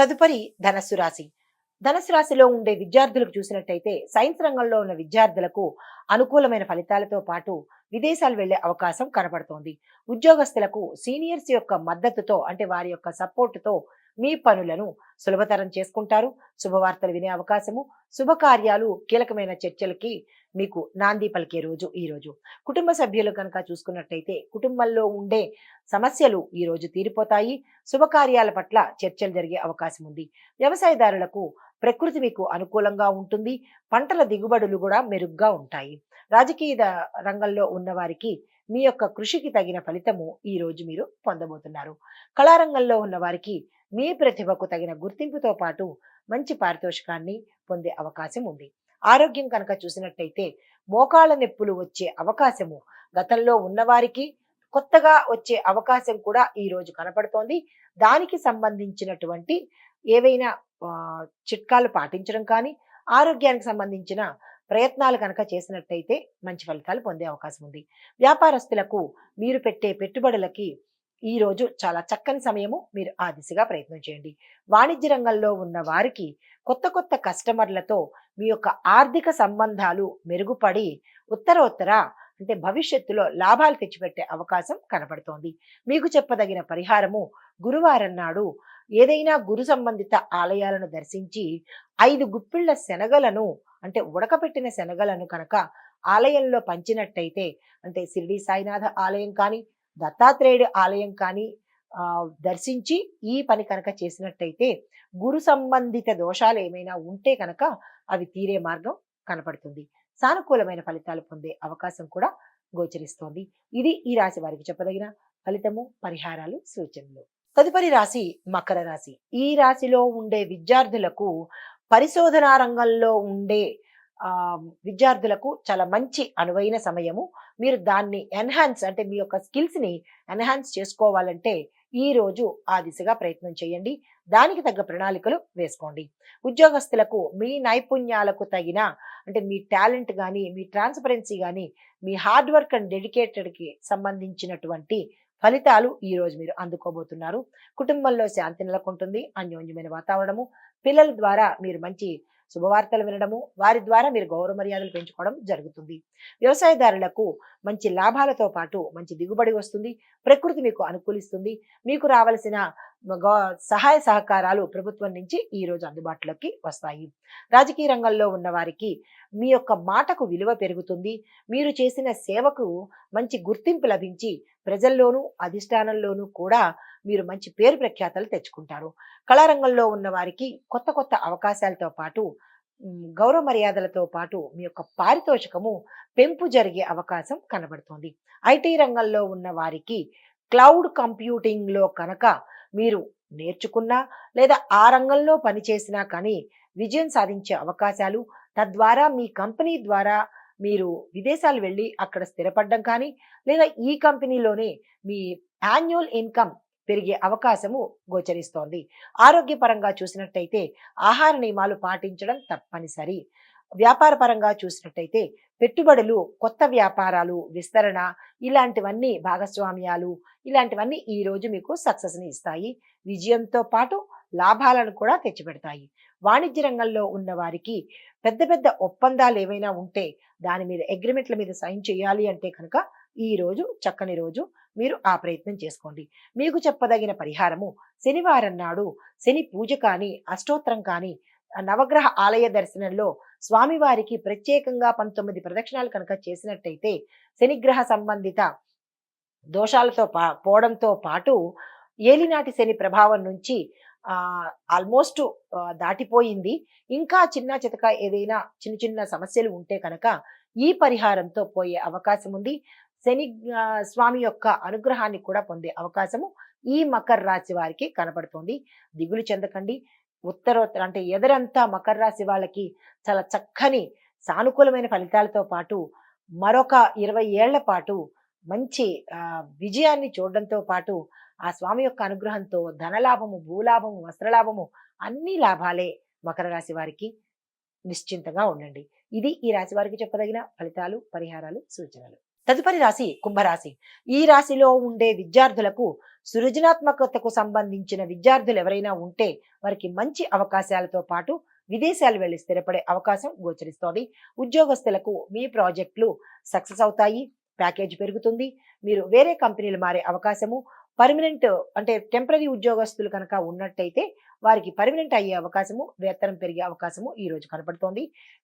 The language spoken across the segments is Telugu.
తదుపరి ధనస్సు రాశి. ధనస్సు రాశిలో ఉండే విద్యార్థులకు చూసినట్టయితే సైన్స్ రంగంలో ఉన్న విద్యార్థులకు అనుకూలమైన ఫలితాలతో పాటు విదేశాలు వెళ్లే అవకాశం కనబడుతోంది. ఉద్యోగస్తులకు సీనియర్స్ యొక్క మద్దతుతో అంటే వారి యొక్క సపోర్టుతో మీ పనులను సులభతరం చేసుకుంటారు. శుభవార్తలు వినే అవకాశము, శుభకార్యాలు, కీలకమైన చర్చలకి మీకు నాంది పలికే రోజు ఈ రోజు. కుటుంబ సభ్యులు కనుక చూసుకున్నట్టయితే కుటుంబంలో ఉండే సమస్యలు ఈ రోజు తీరిపోతాయి. శుభకార్యాల పట్ల చర్చలు జరిగే అవకాశం ఉంది. వ్యవసాయదారులకు ప్రకృతి మీకు అనుకూలంగా ఉంటుంది. పంటల దిగుబడులు కూడా మెరుగ్గా ఉంటాయి. రాజకీయ రంగంలో ఉన్న వారికి మీ యొక్క కృషికి తగిన ఫలితము ఈ రోజు మీరు పొందబోతున్నారు. కళారంగంలో ఉన్న వారికి మీ ప్రతిభకు తగిన గుర్తింపుతో పాటు మంచి పారితోషికాన్ని పొందే అవకాశం ఉంది. ఆరోగ్యం కనుక చూసినట్టయితే మోకాళ్ళ నొప్పులు వచ్చే అవకాశము గతంలో ఉన్నవారికి కొత్తగా వచ్చే అవకాశం కూడా ఈ రోజు కనపడుతోంది. దానికి సంబంధించినటువంటి ఏవైనా చిట్కాలు పాటించడం కానీ, ఆరోగ్యానికి సంబంధించిన ప్రయత్నాలు కనుక చేసినట్టయితే మంచి ఫలితాలు పొందే అవకాశం ఉంది. వ్యాపారస్తులకు మీరు పెట్టే పెట్టుబడులకి ఈ రోజు చాలా చక్కని సమయము. మీరు ఆ దిశగా ప్రయత్నం చేయండి. వాణిజ్య రంగంలో ఉన్న వారికి కొత్త కొత్త కస్టమర్లతో మీ యొక్క ఆర్థిక సంబంధాలు మెరుగుపడి ఉత్తర అంటే భవిష్యత్తులో లాభాలు తెచ్చిపెట్టే అవకాశం కనబడుతోంది. మీకు చెప్పదగిన పరిహారము గురువారం నాడు ఏదైనా గురు సంబంధిత ఆలయాలను దర్శించి 5 గుప్పిళ్ల శనగలను అంటే ఉడకపెట్టిన శనగలను కనుక ఆలయంలో పంచినట్టయితే అంటే షిరిడి సాయినాథ ఆలయం కానీ, దత్తాత్రేయుడి ఆలయం కానీ దర్శించి ఈ పని కనుక చేసినట్టయితే గురు సంబంధిత దోషాలు ఏమైనా ఉంటే కనుక అవి తీరే మార్గం కనపడుతుంది. సానుకూలమైన ఫలితాలు పొందే అవకాశం కూడా గోచరిస్తోంది. ఇది ఈ రాశి వారికి చెప్పదగిన ఫలితము, పరిహారాలు, సూచనలు. తదుపరి రాశి మకర రాశి. ఈ రాశిలో ఉండే విద్యార్థులకు పరిశోధనా రంగంలో ఉండే విద్యార్థులకు చాలా మంచి అనువైన సమయము. మీరు దాన్ని ఎన్హాన్స్ అంటే మీ యొక్క స్కిల్స్ ని ఎన్హాన్స్ చేసుకోవాలంటే ఈ రోజు ఆ దిశగా ప్రయత్నం చేయండి. దానికి తగ్గ ప్రణాళికలు వేసుకోండి. ఉద్యోగస్తులకు మీ నైపుణ్యాలకు తగిన అంటే మీ టాలెంట్ కానీ, మీ ట్రాన్స్పరెన్సీ కానీ, మీ హార్డ్ వర్క్ అండ్ డెడికేటెడ్కి సంబంధించినటువంటి ఫలితాలు ఈ రోజు మీరు అందుకోబోతున్నారు. కుటుంబంలో శాంతి నెలకొంటుంది. అన్యోన్యమైన వాతావరణము, పిల్లల ద్వారా మీరు మంచి శుభవార్తలు వినడము, వారి ద్వారా మీరు గౌరవ మర్యాదలు పెంచుకోవడం జరుగుతుంది. వ్యవసాయదారులకు మంచి లాభాలతో పాటు మంచి దిగుబడి వస్తుంది. ప్రకృతి మీకు అనుకూలిస్తుంది. మీకు రావలసిన సహాయ సహకారాలు ప్రభుత్వం నుంచి ఈ రోజు అందుబాటులోకి వస్తాయి. రాజకీయ రంగంలో ఉన్న వారికి మీ యొక్క మాటకు విలువ పెరుగుతుంది. మీరు చేసిన సేవకు మంచి గుర్తింపు లభించి ప్రజల్లోనూ అధిష్టానంలోనూ కూడా మీరు మంచి పేరు ప్రఖ్యాతలు తెచ్చుకుంటారు. కళారంగంలో ఉన్న వారికి కొత్త కొత్త అవకాశాలతో పాటు గౌరవ మర్యాదలతో పాటు మీ యొక్క పారితోషికము పెంపు జరిగే అవకాశం కనబడుతోంది. ఐటీ రంగంలో ఉన్న వారికి క్లౌడ్ కంప్యూటింగ్ లో కనుక మీరు నేర్చుకున్నా లేదా ఆ రంగంలో పనిచేసినా కానీ విజయం సాధించే అవకాశాలు, తద్వారా మీ కంపెనీ ద్వారా మీరు విదేశాలు వెళ్ళి అక్కడ స్థిరపడడం కానీ లేదా ఈ కంపెనీలోనే మీ యాన్యువల్ ఇన్కమ్ పెరిగే అవకాశము గోచరిస్తోంది. ఆరోగ్యపరంగా చూసినట్టయితే ఆహార నియమాలు పాటించడం తప్పనిసరి. వ్యాపార పరంగా చూసినట్టయితే పెట్టుబడులు, కొత్త వ్యాపారాలు, విస్తరణ ఇలాంటివన్నీ, భాగస్వామ్యాలు ఇలాంటివన్నీ ఈ రోజు మీకు సక్సెస్ని ఇస్తాయి. విజయంతో పాటు లాభాలను కూడా తెచ్చిపెడతాయి. వాణిజ్య రంగంలో ఉన్న వారికి పెద్ద పెద్ద ఒప్పందాలు ఏవైనా ఉంటే దాని మీద అగ్రిమెంట్ల మీద సైన్ చేయాలి అంటే కనుక ఈ రోజు చక్కని రోజు. మీరు ఆ ప్రయత్నం చేసుకోండి. మీకు చెప్పదగిన పరిహారము శనివారం నాడు శని పూజ కానీ, అష్టోత్తరం కానీ, నవగ్రహ ఆలయ దర్శనంలో స్వామివారికి ప్రత్యేకంగా 19 ప్రదక్షిణాలు కనుక చేసినట్టయితే శనిగ్రహ సంబంధిత దోషాలతో పోవడంతో పాటు ఏలినాటి శని ప్రభావం నుంచి ఆల్మోస్ట్ దాటిపోయింది. ఇంకా చిన్న చితక ఏదైనా చిన్న చిన్న సమస్యలు ఉంటే కనుక ఈ పరిహారంతో పోయే అవకాశం ఉంది. శని స్వామి యొక్క అనుగ్రహాన్ని కూడా పొందే అవకాశము ఈ మకర రాశి వారికి కనబడుతుంది. దిగులు చెందకండి. ఉత్తరోత్తర అంటే ఎదరంతా మకర రాశి వాళ్ళకి చాలా చక్కని సానుకూలమైన ఫలితాలతో పాటు మరొక 20 ఏళ్ల పాటు మంచి విజయాన్ని చూడడంతో పాటు ఆ స్వామి యొక్క అనుగ్రహంతో ధనలాభము, భూలాభము, వస్త్రలాభము అన్ని లాభాలే మకర రాశి వారికి. నిశ్చింతగా ఉండండి. ఇది ఈ రాశి వారికి చెప్పదగిన ఫలితాలు, పరిహారాలు, సూచనలు. తదుపరి రాశి కుంభరాశి. ఈ రాశిలో ఉండే విద్యార్థులకు సృజనాత్మకతకు సంబంధించిన విద్యార్థులు ఎవరైనా ఉంటే వారికి మంచి అవకాశాలతో పాటు విదేశాలు వెళ్లి స్థిరపడే అవకాశం గోచరిస్తోంది. ఉద్యోగస్తులకు మీ ప్రాజెక్టులు సక్సెస్ అవుతాయి, ప్యాకేజ్ పెరుగుతుంది, మీరు వేరే కంపెనీలు మారే అవకాశము, పర్మనెంట్ అంటే టెంపరరీ ఉద్యోగస్తులు కనుక ఉన్నట్టయితే వారికి పర్మనెంట్ అయ్యే అవకాశము, వేతనం పెరిగే అవకాశము ఈ రోజు కనపడుతోంది.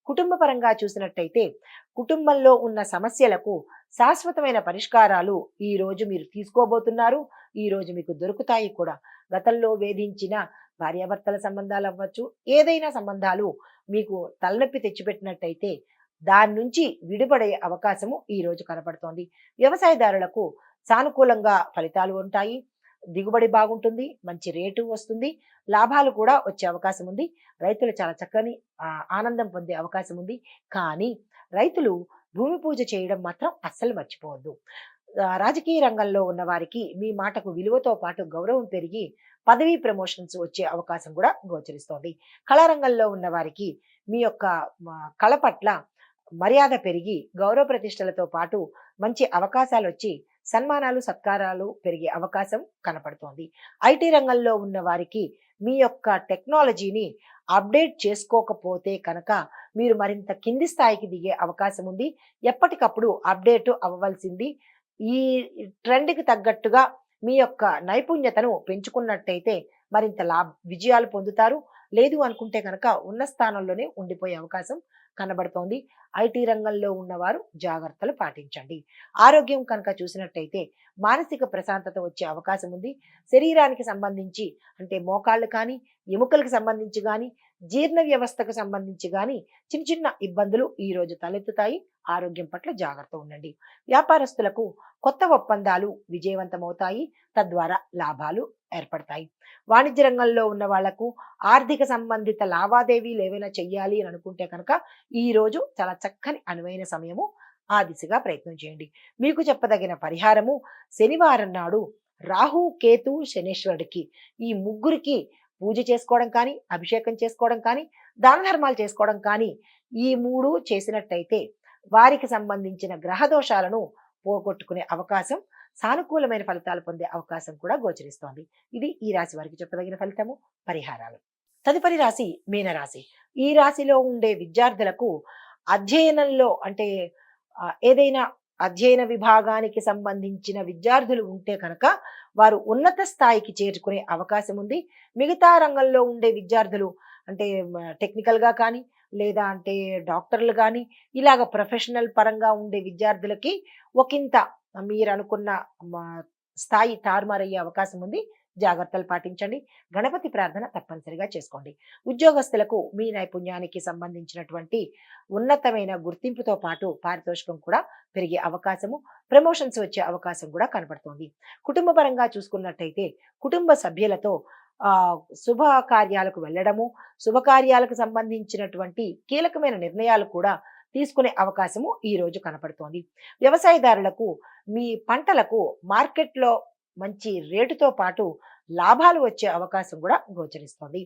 కుటుంబ పరంగా చూసినట్టయితే కుటుంబంలో ఉన్న సమస్యలకు శాశ్వతమైన పరిష్కారాలు ఈ రోజు మీరు తీసుకోబోతున్నారు. ఈ రోజు మీకు దొరుకుతాయి కూడా. గతంలో వేధించిన భార్యాభర్తల సంబంధాలు అవ్వచ్చు, ఏదైనా సంబంధాలు మీకు తలనొప్పి తెచ్చిపెట్టినట్టయితే దాని నుంచి విడిపడే అవకాశము ఈ రోజు కనపడుతోంది. వ్యవసాయదారులకు సానుకూలంగా ఫలితాలు ఉంటాయి, దిగుబడి బాగుంటుంది, మంచి రేటు వస్తుంది, లాభాలు కూడా వచ్చే అవకాశం ఉంది. రైతులు చాలా చక్కని ఆనందం పొందే అవకాశం ఉంది. కానీ రైతులు భూమి పూజ చేయడం మాత్రం అస్సలు మర్చిపోవద్దు. రాజకీయ రంగంలో ఉన్న వారికి మీ మాటకు విలువతో పాటు గౌరవం పెరిగి పదవీ ప్రమోషన్స్ వచ్చే అవకాశం కూడా గోచరిస్తోంది. కళారంగంలో ఉన్న వారికి మీ యొక్క కళ పట్ల మర్యాద పెరిగి గౌరవ ప్రతిష్టలతో పాటు మంచి అవకాశాలు వచ్చి సన్మానాలు సత్కారాలు పెరిగే అవకాశం కనపడుతోంది. ఐటీ రంగంలో ఉన్న వారికి మీ యొక్క టెక్నాలజీని అప్డేట్ చేసుకోకపోతే కనుక మీరు మరింత కింది స్థాయికి దిగే అవకాశం ఉంది. ఎప్పటికప్పుడు అప్డేట్ అవ్వవలసింది. ఈ ట్రెండ్కి తగ్గట్టుగా మీ యొక్క నైపుణ్యతను పెంచుకున్నట్టయితే మరింత విజయాలు పొందుతారు. లేదు అనుకుంటే కనుక ఉన్న స్థానంలోనే ఉండిపోయే అవకాశం కనబడుతోంది. ఐటీ రంగంలో ఉన్నవారు జాగ్రత్తలు పాటించండి. ఆరోగ్యం కనుక చూసినట్టయితే మానసిక ప్రశాంతత వచ్చే అవకాశం ఉంది. శరీరానికి సంబంధించి అంటే మోకాళ్ళు కానీ, ఎముకలకు సంబంధించి కానీ, జీర్ణ వ్యవస్థకు సంబంధించి కానీ చిన్న చిన్న ఇబ్బందులు ఈ రోజు తలెత్తుతాయి. ఆరోగ్యం పట్ల జాగ్రత్త ఉండండి. వ్యాపారస్తులకు కొత్త ఒప్పందాలు విజయవంతమవుతాయి, తద్వారా లాభాలు ఏర్పడతాయి. వాణిజ్య రంగంలో ఉన్న వాళ్లకు ఆర్థిక సంబంధిత లావాదేవీలు ఏవైనా చెయ్యాలి అని అనుకుంటే కనుక ఈ రోజు చాలా చక్కని అనువైన సమయము. ఆ దిశగా ప్రయత్నం చేయండి. మీకు చెప్పదగిన పరిహారము శనివారం నాడు రాహు, కేతు, శనేశ్వరుడికి ఈ ముగ్గురికి పూజ చేసుకోవడం కానీ, అభిషేకం చేసుకోవడం కానీ, దాన ధర్మాలు చేసుకోవడం కానీ ఈ మూడు చేసినట్టయితే వారికి సంబంధించిన గ్రహ దోషాలను పోగొట్టుకునే అవకాశం, సానుకూలమైన ఫలితాలు పొందే అవకాశం కూడా గోచరిస్తోంది. ఇది ఈ రాశి వారికి చెప్పదగిన ఫలితము, పరిహారాలు. తదుపరి రాశి మీనరాశి. ఈ రాశిలో ఉండే విద్యార్థులకు అధ్యయనంలో అంటే ఏదైనా అధ్యయన విభాగానికి సంబంధించిన విద్యార్థులు ఉంటే కనుక వారు ఉన్నత స్థాయికి చేరుకునే అవకాశం ఉంది. మిగతా రంగంలో ఉండే విద్యార్థులు అంటే టెక్నికల్గా కానీ లేదా అంటే డాక్టర్లు కానీ ఇలాగ ప్రొఫెషనల్ పరంగా ఉండే విద్యార్థులకి ఒకంత మీరు అనుకున్న స్థాయి తారుమారయ్యే అవకాశం ఉంది. జాగ్రత్తలు పాటించండి. గణపతి ప్రార్థన తప్పనిసరిగా చేసుకోండి. ఉద్యోగస్తులకు మీ నైపుణ్యానికి సంబంధించినటువంటి ఉన్నతమైన గుర్తింపుతో పాటు పారితోషికం కూడా పెరిగే అవకాశము, ప్రమోషన్స్ వచ్చే అవకాశం కూడా కనపడుతోంది. కుటుంబ పరంగా చూసుకున్నట్టయితే కుటుంబ సభ్యులతో శుభకార్యాలకు వెళ్ళడము, శుభకార్యాలకు సంబంధించినటువంటి కీలకమైన నిర్ణయాలు కూడా తీసుకునే అవకాశము ఈ రోజు కనపడుతోంది. వ్యవసాయదారులకు మీ పంటలకు మార్కెట్లో మంచి రేటుతో పాటు లాభాలు వచ్చే అవకాశం కూడా గోచరిస్తోంది.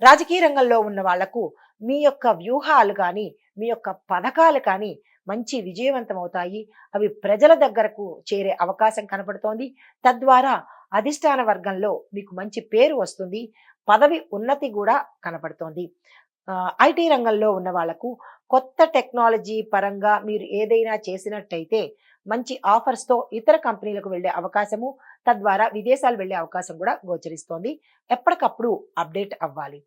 రాజకీయ రంగంలో ఉన్న వాళ్లకు మీ యొక్క వ్యూహాలు కానీ, మీ యొక్క పథకాలు కానీ మంచి విజయవంతం అవుతాయి. అవి ప్రజల దగ్గరకు చేరే అవకాశం కనపడుతోంది. తద్వారా అధిష్టాన వర్గంలో మీకు మంచి పేరు వస్తుంది. పదవి ఉన్నతి కూడా కనపడుతోంది. ఐటీ రంగంలో ఉన్న వాళ్లకు కొత్త టెక్నాలజీ పరంగా మీరు ఏదైనా చేసినట్టయితే మంచి ఆఫర్స్తో ఇతర కంపెనీలకు వెళ్ళే అవకాశము, తద్వారా విదేశాలు వెళ్ళే అవకాశం కూడా గోచరిస్తోంది. ఎప్పటికప్పుడు అప్డేట్ అవ్వాలి.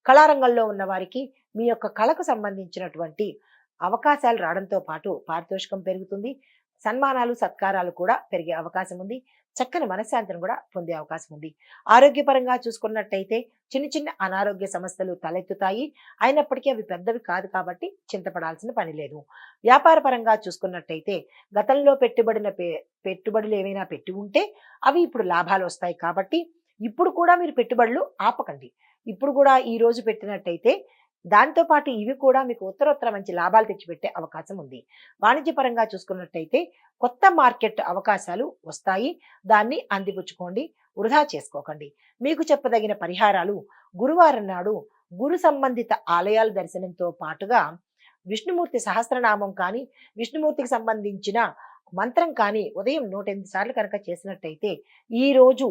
కళారంగంలో ఉన్న వారికి మీ యొక్క కళకు సంబంధించినటువంటి అవకాశాలు రావడంతో పాటు పారితోషికం పెరుగుతుంది. సన్మానాలు సత్కారాలు కూడా పెరిగే అవకాశం ఉంది. చక్కని మనశ్శాంతిని కూడా పొందే అవకాశం ఉంది. ఆరోగ్యపరంగా చూసుకున్నట్టయితే చిన్న చిన్న అనారోగ్య సమస్యలు తలెత్తుతాయి. అయినప్పటికీ అవి పెద్దవి కాదు కాబట్టి చింతపడాల్సిన పని లేదు. వ్యాపార పరంగా చూసుకున్నట్టయితే గతంలో పెట్టుబడులు ఏవైనా పెట్టి ఉంటే అవి ఇప్పుడు లాభాలు వస్తాయి కాబట్టి ఇప్పుడు కూడా మీరు పెట్టుబడులు ఆపకండి. ఇప్పుడు కూడా ఈ రోజు పెట్టినట్టయితే దాంతోపాటు ఇవి కూడా మీకు ఉత్తరోత్తర మంచి లాభాలు తెచ్చిపెట్టే అవకాశం ఉంది. వాణిజ్య పరంగా చూసుకున్నట్టయితే కొత్త మార్కెట్ అవకాశాలు వస్తాయి. దాన్ని అందిపుచ్చుకోండి, వృధా చేసుకోకండి. మీకు చెప్పదగిన పరిహారాలు గురువారం నాడు గురు సంబంధిత ఆలయాల దర్శనంతో పాటుగా విష్ణుమూర్తి సహస్రనామం కానీ, విష్ణుమూర్తికి సంబంధించిన మంత్రం కానీ ఉదయం 108 సార్లు కనుక చేసినట్టయితే ఈ రోజు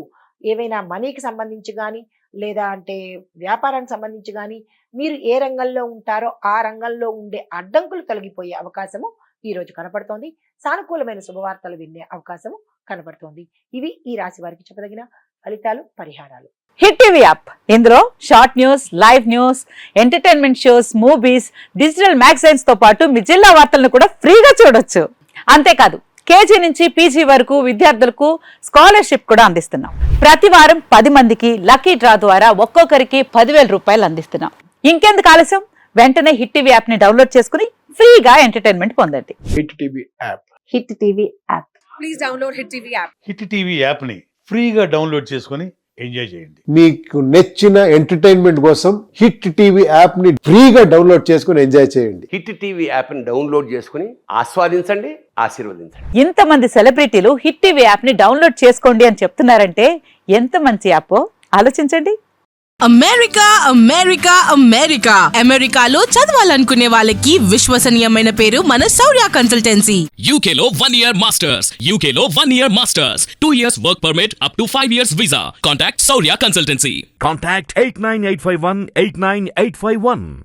ఏవైనా మనీకి సంబంధించి కానీ లేదా అంటే వ్యాపారానికి సంబంధించి కానీ మీరు ఏ రంగంలో ఉంటారో ఆ రంగంలో ఉండే అడ్డంకులు తొలగిపోయే అవకాశము ఈ రోజు కనపడుతోంది. సానుకూలమైన శుభవార్తలు వినే అవకాశము కనపడుతోంది. ఇవి ఈ రాశి వారికి చెప్పదగిన ఫలితాలు, పరిహారాలు. హిట్ టీవీ యాప్, ఇందులో short news, live news, entertainment shows, movies, digital magazines తో పాటు మీ జిల్లా వార్తలను కూడా ఫ్రీగా చూడొచ్చు. అంతేకాదు కేజీ నుంచి పీజీ వరకు విద్యార్థులకు స్కాలర్షిప్ కూడా అందిస్తున్నాం. ప్రతి వారం 10 మందికి లక్కీ డ్రా ద్వారా ఒక్కొక్కరికి 10,000 రూపాయలు అందిస్తున్నాం. ఇంకెందుకు ఆలస్యం, వెంటనే హిట్ టీవీ యాప్ ని డౌన్లోడ్ చేసుకుని ఫ్రీగా ఎంటర్టైన్మెంట్ పొందండి. Hit TV app. Hit TV app. Please download Hit TV app. Hit TV యాప్ని ఫ్రీగా డౌన్లోడ్ చేసుకొని ఎంజాయ్ చేయండి. మీకు నచ్చిన ఎంటర్టైన్మెంట్ కోసం హిట్ టీవీ యాప్ ని ఫ్రీగా డౌన్లోడ్ చేసుకుని ఎంజాయ్ చేయండి. హిట్ టీవీ యాప్ని డౌన్లోడ్ చేసుకుని ఆస్వాదించండి, ఆశీర్వదించండి. ఇంతమంది సెలబ్రిటీలు హిట్ టీవీ యాప్ ని డౌన్లోడ్ చేసుకోండి అని చెప్తున్నారంటే ఎంత మంచి యాప్ ఆలోచించండి. అమెరికా అమెరికా అమెరికా అమెరికాలో చదవాలనుకునే వాళ్ళకి విశ్వసనీయమైన పేరు మన శౌర్య consultancy. UK Law 1 Year Masters. UK Law 1 Year Masters. 2 years work permit up to 5 years visa. Contact Saurya Consultancy. Contact 89851 89851.